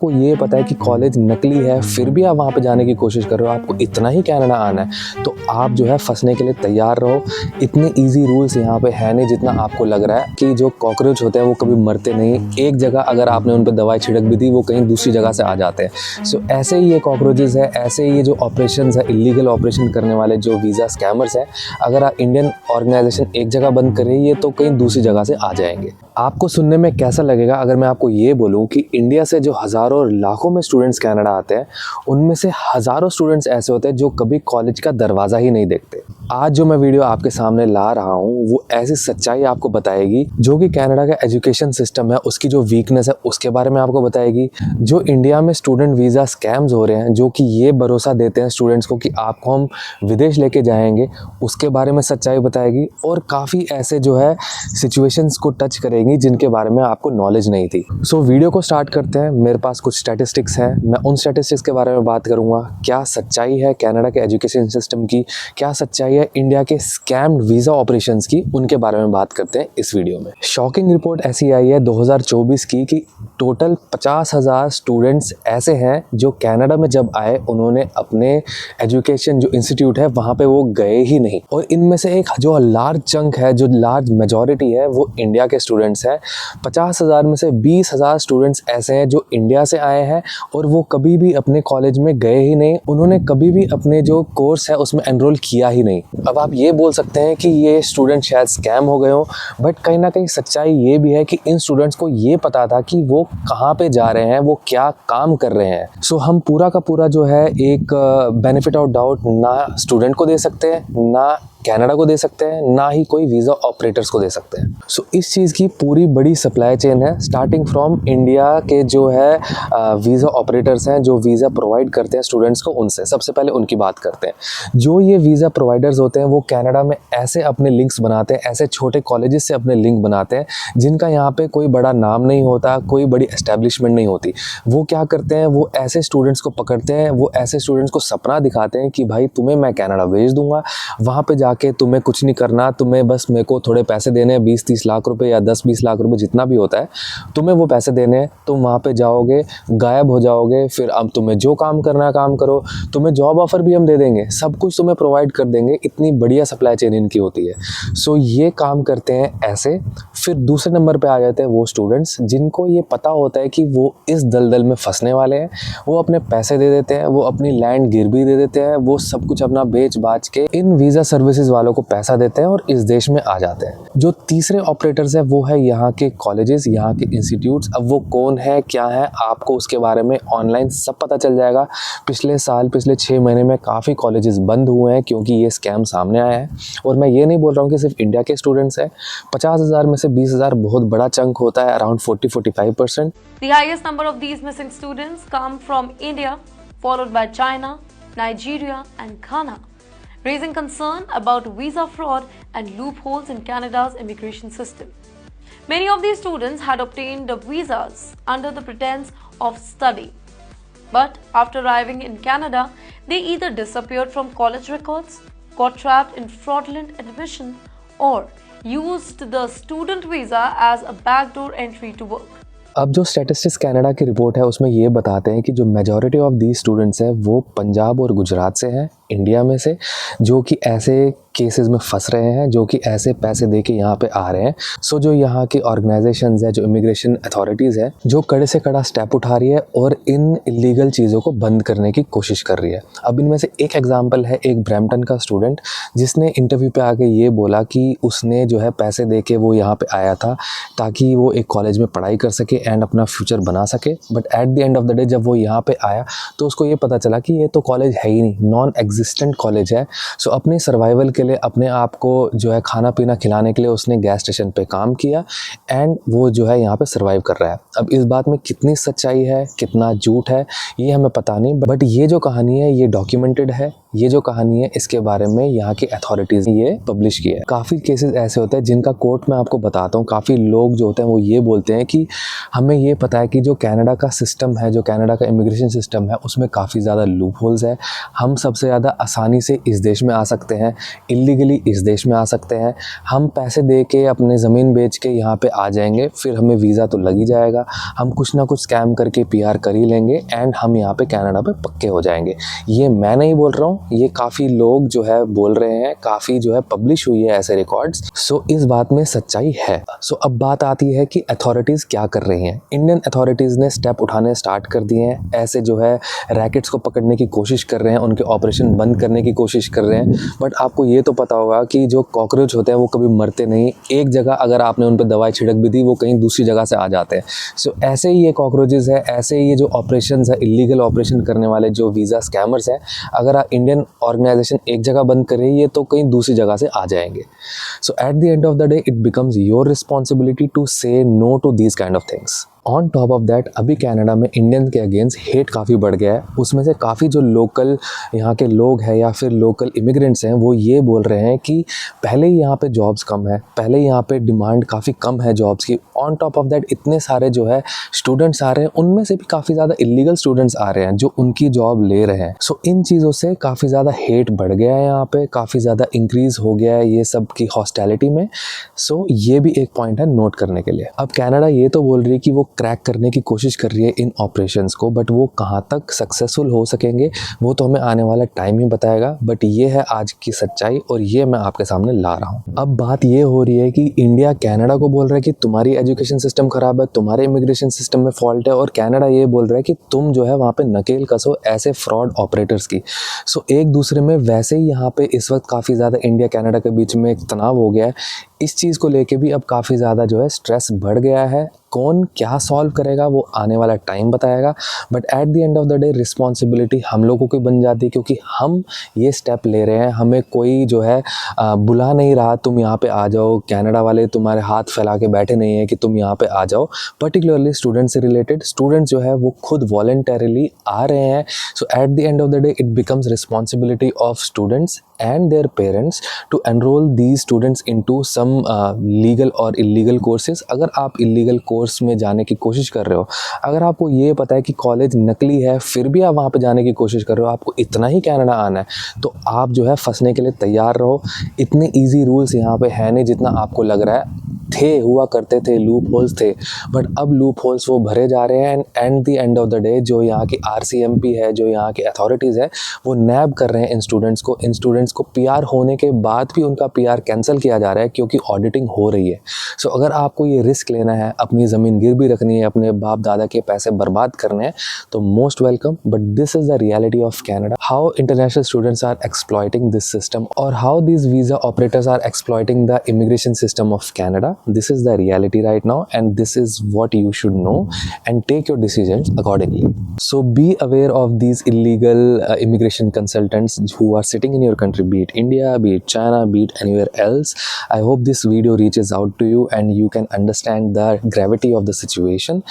आपको ये पता है कि कॉलेज नकली है, फिर भी आप वहाँ पे जाने की कोशिश कर रहे हो, आपको इतना ही कनाडा आना है, तो आप जो है फंसने के लिए तैयार रहो। इतने इजी रूल्स यहाँ पे है नहीं जितना आपको लग रहा है कि जो कॉकरोच होते हैं वो कभी मरते नहीं। एक जगह अगर आपने उन पर दवाई छिड़क भी दी, वो कहीं दूसरी जगह से आ जाते हैं। सो ऐसे ही ये कॉकरोचेस है, ऐसे ही ये जो ऑपरेशन है, इलीगल ऑपरेशन करने वाले जो वीज़ा स्कैमर्स हैं, अगर आप इंडियन ऑर्गेनाइजेशन एक जगह बंद कर रही है तो कहीं दूसरी जगह से आ जाएंगे। आपको सुनने में कैसा लगेगा अगर मैं आपको ये बोलूँ कि इंडिया से जो हज़ारों और लाखों में स्टूडेंट्स कनाडा आते हैं, उनमें से हज़ारों स्टूडेंट्स ऐसे होते हैं जो कभी कॉलेज का दरवाज़ा ही नहीं देखते। आज जो मैं वीडियो आपके सामने ला रहा हूँ वो ऐसी सच्चाई आपको बताएगी जो कि कनाडा का एजुकेशन सिस्टम है, उसकी जो वीकनेस है उसके बारे में आपको बताएगी। जो इंडिया में स्टूडेंट वीज़ा स्कैम्स हो रहे हैं, जो कि ये भरोसा देते हैं स्टूडेंट्स को कि आपको हम विदेश लेके जाएंगे, उसके बारे में सच्चाई बताएगी। और काफ़ी ऐसे जो है सिचुएशंस को टच करेंगी जिनके बारे में आपको नॉलेज नहीं थी। सो वीडियो को स्टार्ट करते हैं। मेरे पास कुछ स्टैटिस्टिक्स हैं, मैं उन स्टैटिस्टिक्स के बारे में बात करूँगा। क्या सच्चाई है कनाडा के एजुकेशन सिस्टम की, क्या सच्चाई है इंडिया के स्कैम्ड वीज़ा ऑपरेशंस की, उनके बारे में बात करते हैं इस वीडियो में। शॉकिंग रिपोर्ट ऐसी आई है 2024 की कि टोटल 50,000 स्टूडेंट्स ऐसे हैं जो कनाडा में जब आए उन्होंने अपने एजुकेशन जो इंस्टीट्यूट है वहाँ पे वो गए ही नहीं। और इनमें से एक जो लार्ज चंक है, जो लार्ज मेजॉरिटी है, वो इंडिया के स्टूडेंट्स हैं। 50,000 में से 20,000 स्टूडेंट्स ऐसे हैं जो इंडिया से आए हैं और वो कभी भी अपने कॉलेज में गए ही नहीं, उन्होंने कभी भी अपने जो कोर्स है उसमें एनरोल किया ही नहीं। अब आप ये बोल सकते हैं कि ये स्टूडेंट शायद स्कैम हो गए हो, बट कहीं ना कहीं सच्चाई ये भी है कि इन स्टूडेंट्स को ये पता था कि वो कहाँ पे जा रहे हैं, वो क्या काम कर रहे हैं। सो हम पूरा का पूरा जो है एक बेनिफिट ऑफ डाउट ना स्टूडेंट को दे सकते हैं, ना कनाडा को दे सकते हैं, ना ही कोई वीज़ा ऑपरेटर्स को दे सकते हैं। सो इस चीज़ की पूरी बड़ी सप्लाई चेन है, स्टार्टिंग फ्रॉम इंडिया के जो है वीज़ा ऑपरेटर्स हैं, जो वीज़ा प्रोवाइड करते हैं स्टूडेंट्स को, उनसे सबसे पहले उनकी बात करते हैं। जो ये वीज़ा प्रोवाइडर्स होते हैं वो कनाडा में ऐसे अपने लिंक्स बनाते हैं, ऐसे छोटे कॉलेजेस से अपने लिंक बनाते हैं जिनका यहाँ पे कोई बड़ा नाम नहीं होता, कोई बड़ी एस्टेब्लिशमेंट नहीं होती। वो क्या करते हैं, वो ऐसे स्टूडेंट्स को पकड़ते हैं, वो ऐसे स्टूडेंट्स को सपना दिखाते हैं कि भाई तुम्हें मैं कनाडा भेज दूंगा, वहाँ पे जाके तुम्हें कुछ नहीं करना, तुम्हें बस मेरे को थोड़े पैसे देने हैं, 20-30 लाख रुपए या 10-20 लाख रुपए जितना भी होता है, तुम्हें वो पैसे देने हैं। तुम वहाँ पे जाओगे, गायब हो जाओगे, फिर अब तुम्हें जो काम करना है काम करो, तुम्हें जॉब ऑफर भी हम दे देंगे, सब कुछ तुम्हें प्रोवाइड कर देंगे। इतनी बढ़िया सप्लाई चेन इनकी होती है। सो ये काम करते हैं ऐसे। फिर दूसरे नंबर पे आ जाते हैं वो स्टूडेंट्स जिनको ये पता होता है कि वो इस दलदल में फंसने वाले हैं। वो अपने पैसे दे देते हैं, वो अपनी लैंड गिरवी दे देते हैं, वो सब कुछ अपना बेच बाच के इन वीज़ा सर्विसेज वालों को पैसा देते हैं और इस देश में आ जाते हैं। जो तीसरे ऑपरेटर्स है वो है यहाँ के कॉलेजेस, यहाँ के इंस्टीट्यूट्स। अब वो कौन है, क्या है, आपको उसके बारे में ऑनलाइन सब पता चल जाएगा। पिछले 6 महीने में काफ़ी कॉलेजेस बंद हुए हैं क्योंकि ये स्कैम सामने आया है। और मैं ये नहीं बोल रहा हूँ कि सिर्फ इंडिया के स्टूडेंट्स हैं। 50,000 में से 20,000 बहुत बड़ा चंक होता है, around 40-45%। The highest number of these missing students come from India, followed by China, Nigeria and Ghana, raising concern about visa fraud and loopholes in Canada's immigration system. Many of these students had obtained visas under the pretense of study, but after arriving in Canada, they either disappeared from college records, got trapped in fraudulent admission, or used the student visa as a backdoor entry to work. अब जो statistics Canada की report है उसमें ये बताते हैं कि जो मेजॉरिटी ऑफ दी स्टूडेंट्स हैं वो पंजाब और गुजरात से हैं, इंडिया में से, जो कि ऐसे केसेस में फंस रहे हैं, जो कि ऐसे पैसे दे के यहाँ पे आ रहे हैं। सो जो यहाँ की ऑर्गेनाइजेशंस है, जो इमिग्रेशन अथॉरिटीज़ है, जो कड़े से कड़ा स्टेप उठा रही है और इन इलीगल चीज़ों को बंद करने की कोशिश कर रही है। अब इनमें से एक एग्जांपल है एक ब्रैम्पटन का स्टूडेंट जिसने इंटरव्यू पे आके ये बोला कि उसने जो है पैसे दे के वो यहाँ पे आया था ताकि वो एक कॉलेज में पढ़ाई कर सके एंड अपना फ्यूचर बना सके। But at the end of the day जब वो यहाँ पे आया तो उसको ये पता चला कि ये तो कॉलेज है ही नहीं, नॉन एग्जिस्टेंट कॉलेज है। सो अपने सर्वाइवल के लिए, अपने आप को जो है खाना पीना खिलाने के लिए उसने गैस स्टेशन पे काम किया एंड वो जो है यहाँ पे सर्वाइव कर रहा है। अब इस बात में कितनी सच्चाई है, कितना झूठ है, ये हमें पता नहीं, बट ये जो कहानी है ये डॉक्यूमेंटेड है, ये जो कहानी है इसके बारे में यहाँ की अथॉरिटीज़ ने ये पब्लिश किया है। काफ़ी केसेस ऐसे होते हैं जिनका कोर्ट मैं आपको बताता हूँ। काफ़ी लोग जो होते हैं वो ये बोलते हैं कि हमें ये पता है कि जो कनाडा का सिस्टम है, जो कनाडा का इमिग्रेशन सिस्टम है, उसमें काफ़ी ज़्यादा लूप होल्स है। हम सबसे ज़्यादा आसानी से इस देश में आ सकते हैं, इलीगली इस देश में आ सकते हैं। हम पैसे दे के अपने ज़मीन बेच के यहाँ पे आ जाएंगे, फिर हमें वीज़ा तो लग ही जाएगा, हम कुछ ना कुछ स्कैम करके PR कर ही लेंगे एंड हम यहाँ पे कनाडा पे पक्के हो जाएंगे। ये मैं नहीं बोल रहा हूँ, ये काफ़ी लोग जो है बोल रहे हैं, काफ़ी जो है पब्लिश हुई है ऐसे रिकॉर्ड्स। सो इस बात में सच्चाई है। सो अब बात आती है कि अथॉरिटीज़ क्या कर रही हैं। इंडियन अथॉरिटीज़ ने स्टेप उठाने स्टार्ट कर दिए हैं। ऐसे जो है रैकेट्स को पकड़ने की कोशिश कर रहे हैं, उनके ऑपरेशन बंद करने की कोशिश कर रहे हैं। बट आपको ये तो पता होगा कि जो कॉकरोच होते हैं वो कभी मरते नहीं। एक जगह अगर आपने उन पर दवाई छिड़क भी दी, वो कहीं दूसरी जगह से आ जाते हैं। सो ऐसे ही ये कॉकरोचेस है, ऐसे ही ये जो ऑपरेशंस है, इलीगल ऑपरेशन करने वाले जो वीज़ा स्कैमर्स हैं, अगर आप इंडियन ऑर्गेनाइजेशन एक जगह बंद कर रही है तो कहीं दूसरी जगह से आ जाएंगे। So at the end of the day it becomes your responsibility to say no to these kind of things. On top of that अभी कनाडा में इंडियन के अगेंस्ट हेट काफ़ी बढ़ गया है। उसमें से काफ़ी जो लोकल यहाँ के लोग हैं या फिर लोकल इमिग्रेंट्स हैं वो ये बोल रहे हैं कि पहले ही यहाँ पे जॉब्स कम है, पहले ही यहाँ पे डिमांड काफ़ी कम है जॉब्स की। ऑन टॉप ऑफ दैट इतने सारे जो है स्टूडेंट्स आ रहे हैं, उनमें से भी काफ़ी ज़्यादा इलीगल स्टूडेंट्स आ रहे हैं जो उनकी जॉब ले रहे हैं। सो इन चीज़ों से काफ़ी ज़्यादा हेट बढ़ गया है, यहाँ पे काफ़ी ज़्यादा इंक्रीज़ हो गया है ये सब की हॉस्टैलिटी में। सो ये भी एक पॉइंट है नोट करने के लिए। अब कनाडा ये तो बोल रही है कि वो क्रैक करने की कोशिश कर रही है इन ऑपरेशंस को, बट वो कहाँ तक सक्सेसफुल हो सकेंगे वो तो हमें आने वाला टाइम ही बताएगा। बट ये है आज की सच्चाई और ये मैं आपके सामने ला रहा हूँ। अब बात ये हो रही है कि इंडिया कनाडा को बोल रहा है कि तुम्हारी एजुकेशन सिस्टम खराब है, तुम्हारे इमिग्रेशन सिस्टम में फॉल्ट है, और कनाडा ये बोल रहा है कि तुम जो है वहाँ पे नकेल कसो ऐसे फ्रॉड ऑपरेटर्स की। सो एक दूसरे में वैसे ही यहाँ पे इस वक्त काफ़ी ज़्यादा इंडिया कनाडा के बीच में एक तनाव हो गया है। इस चीज़ को लेके भी अब काफ़ी ज़्यादा जो है स्ट्रेस बढ़ गया है। कौन क्या सॉल्व करेगा वो आने वाला टाइम बताएगा। But at the end of the day responsibility हम लोगों की बन जाती है, क्योंकि हम ये स्टेप ले रहे हैं। हमें कोई जो है बुला नहीं रहा तुम यहाँ पे आ जाओ, कनाडा वाले तुम्हारे हाथ फैला के बैठे नहीं हैं कि तुम यहाँ पे आ जाओ। पर्टिकुलरली स्टूडेंट से रिलेटेड स्टूडेंट्स जो है वो खुद वॉलंटरीली आ रहे हैं। So at the end of the day it becomes responsibility of students and their parents to enroll these students into some legal or illegal courses। अगर आप illegal कोर्स में जाने की कोशिश कर रहे हो, अगर आपको ये पता है कि कॉलेज नकली है फिर भी आप वहाँ पे जाने की कोशिश कर रहे हो, आपको इतना ही कनाडा आना है, तो आप जो है फंसने के लिए तैयार रहो। इतने ईजी रूल्स यहाँ पे है नहीं जितना आपको लग रहा है। हुआ करते थे, लूप होल्स थे, बट अब लूप होल्स वो भरे जा रहे हैं। And the end of the day जो यहाँ की RCMP है, जो यहाँ के अथॉरिटीज़ है, वो नैब कर रहे हैं इन स्टूडेंट्स को PR होने के बाद भी उनका PR कैंसिल किया जा रहा है क्योंकि ऑडिटिंग हो रही है। सो अगर आपको ये रिस्क लेना है, अपनी ज़मीन गिरवी रखनी है, अपने बाप दादा के पैसे बर्बाद करने हैं, तो most welcome. But this is the reality of Canada, how international students are exploiting this system और how these visa operators are exploiting the immigration system of Canada. This is the reality right now, and this is what you should know and take your decisions accordingly. So be aware of these illegal immigration consultants who are sitting in your country, be it India, be it China, be it anywhere else. I hope this video reaches out to you and you can understand the gravity of the situation.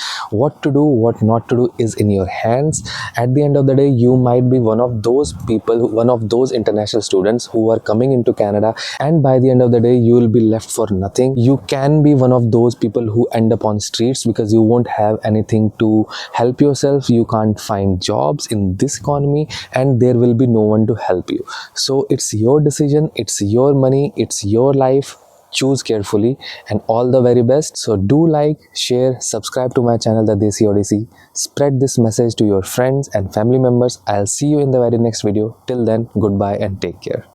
What to do, what not to do is in your hands. At the end of the day, you might be one of those people, one of those international students who are coming into Canada, and by the end of the day you will be left for nothing. You can be one of those people who end up on streets because you won't have anything to help yourself. You can't find jobs in this economy and there will be no one to help you. So it's your decision, it's your money, it's your life. Choose carefully and all the very best. So do like, share, subscribe to my channel The Desi Odyssey. Spread this message to your friends and family members. I'll see you in the very next video. Till then, goodbye and take care.